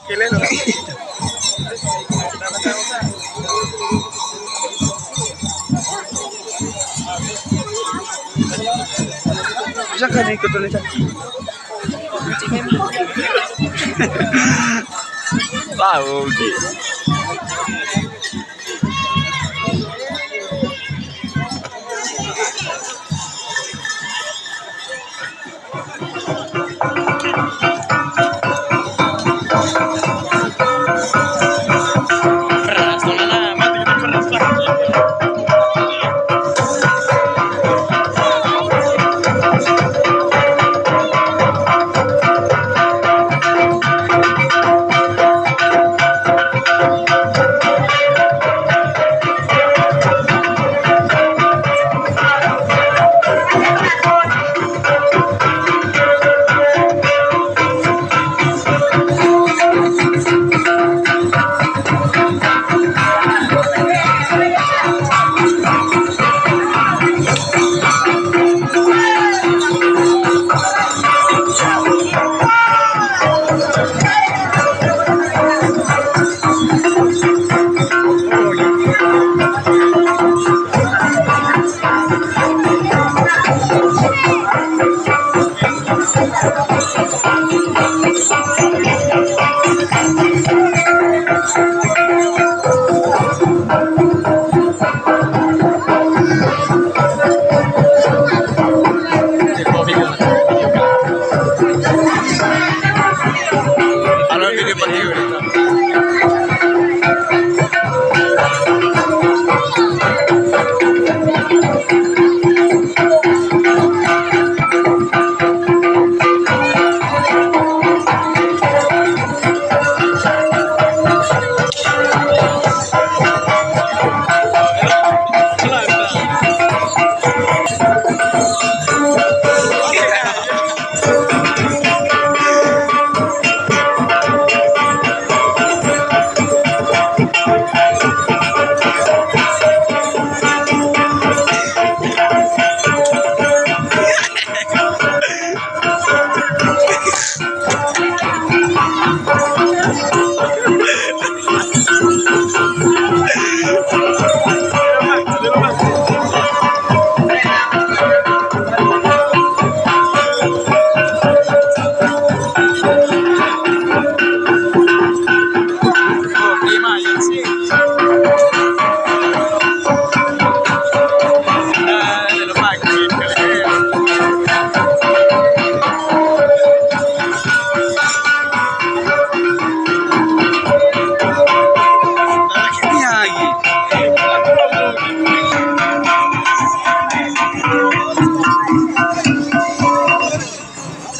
Bisa kan ikut tulisan? Tahu gitu.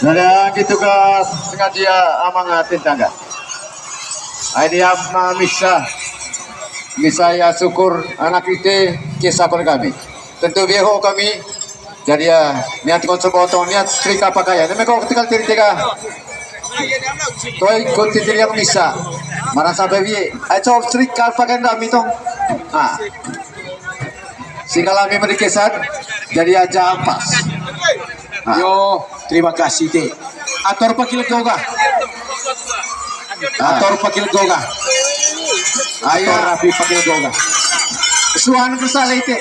Nada ditugas sengaja amangat tangga. Ini apa misa ya syukur anak kita kisah kami. Tentu viejo kami jadi ya niat konservator niat trika pakaian. Ini kau tinggal tiga. Toy ikut yang misa. Mana sampai vie. Ayo trika pakaian kami tong. Ah. Sehingga kami berkesan jadi aja ampas. Yo, terima kasih teh. Ator pakil goga. Ator pakil goga. Ayo rapi pakil goga. Suan kesale teh.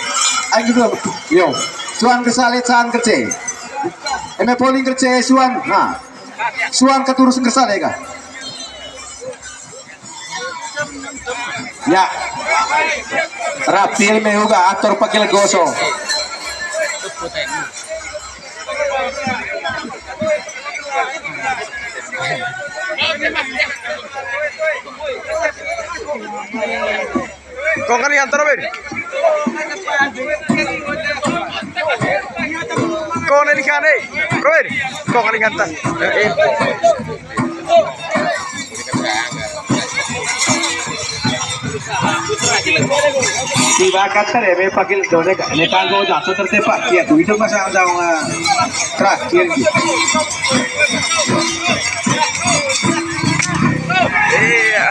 Ayo dulu. Yo, suan kesale can kerja. Eme polling kerja suan. Nah. Suan keturus kesale kah? Ya. Rapi mehuga ator pakil goso. Kau kan yang terobin? Kau nanti kan Robin? Kau kan yang Tiba kata rebe pakil done netan go jatuh tertepak ya tu itu masa terakhir Iya.